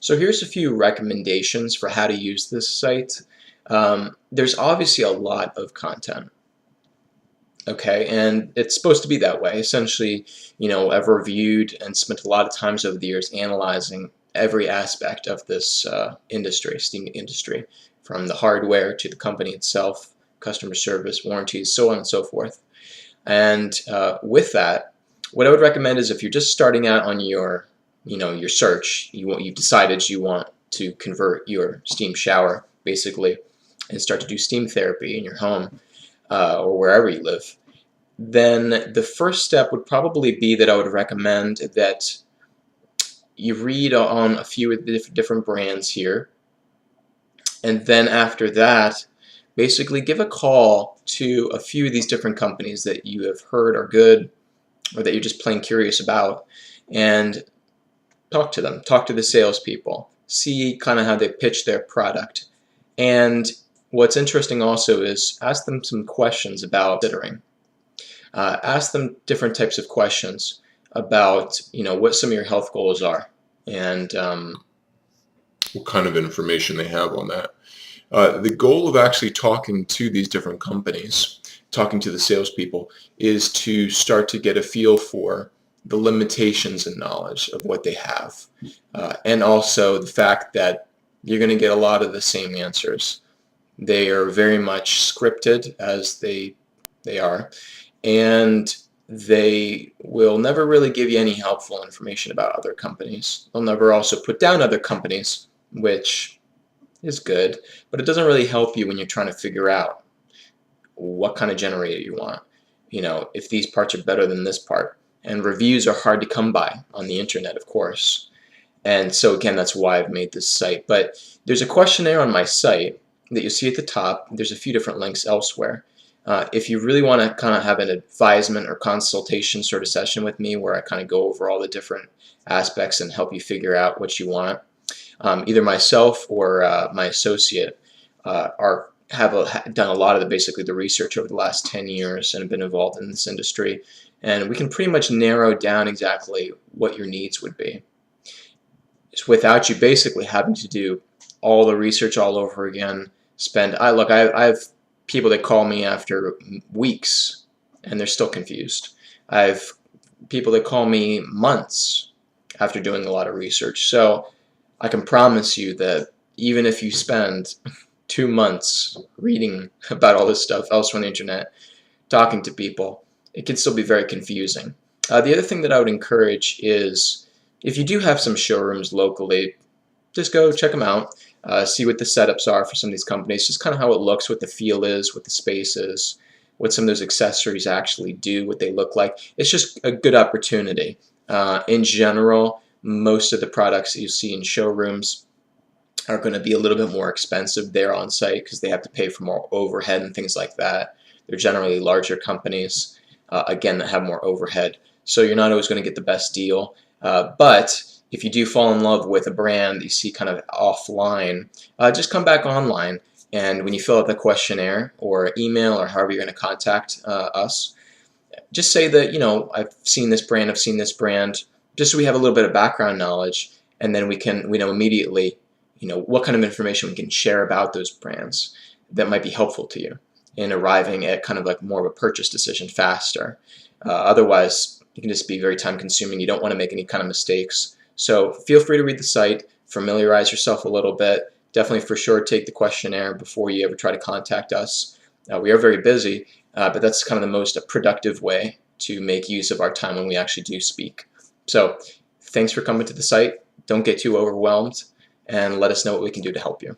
So here's a few recommendations for how to use this site. There's obviously a lot of content, okay, and it's supposed to be that way. Essentially, I've reviewed and spent a lot of times over the years analyzing every aspect of this industry, Steam industry, from the hardware to the company itself, customer service, warranties, so on and so forth. And with that, what I would recommend is if you're just starting out on your search, you've decided you want to convert your steam shower basically and start to do steam therapy in your home or wherever you live, then the first step would probably be that I would recommend that you read on a few of the different brands here, and then after that, basically give a call to a few of these different companies that you have heard are good or that you're just plain curious about, and talk to them, talk to the salespeople, see kind of how they pitch their product. And what's interesting also is ask them some questions about considering. Ask them different types of questions about what some of your health goals are, and what kind of information they have on that. The goal of actually talking to these different companies, talking to the salespeople, is to start to get a feel for the limitations and knowledge of what they have, and also the fact that you're going to get a lot of the same answers. They are very much scripted as they are, and they will never really give you any helpful information about other companies. They'll never also put down other companies, which is good, but it doesn't really help you when you're trying to figure out what kind of generator you want. If these parts are better than this part. And reviews are hard to come by on the internet, of course. And so again, that's why I've made this site. But there's a questionnaire on my site that you'll see at the top. There's a few different links elsewhere. If you really want to kind of have an advisement or consultation sort of session with me where I kind of go over all the different aspects and help you figure out what you want, either myself or my associate have done a lot of basically the research over the last 10 years and have been involved in this industry, and we can pretty much narrow down exactly what your needs would be. It's without you basically having to do all the research all over again. I have people that call me after weeks and they're still confused. I have people that call me months after doing a lot of research. So I can promise you that even if you spend 2 months reading about all this stuff elsewhere on the internet, talking to people, it can still be very confusing. The other thing that I would encourage is if you do have some showrooms locally, just go check them out, see what the setups are for some of these companies, just kind of how it looks, what the feel is, what the space is, what some of those accessories actually do, what they look like. It's just a good opportunity. In general, most of the products that you see in showrooms are going to be a little bit more expensive there on site because they have to pay for more overhead and things like that. They're generally larger companies, again, that have more overhead. So you're not always going to get the best deal. But if you do fall in love with a brand that you see kind of offline, just come back online. And when you fill out the questionnaire or email or however you're going to contact us, just say that, I've seen this brand, just so we have a little bit of background knowledge, and then we know immediately, what kind of information we can share about those brands that might be helpful to you in arriving at kind of like more of a purchase decision faster. Otherwise, it can just be very time consuming. You don't want to make any kind of mistakes. So feel free to read the site, familiarize yourself a little bit. Definitely for sure take the questionnaire before you ever try to contact us. We are very busy, but that's kind of the most productive way to make use of our time when we actually do speak. So thanks for coming to the site. Don't get too overwhelmed, and let us know what we can do to help you.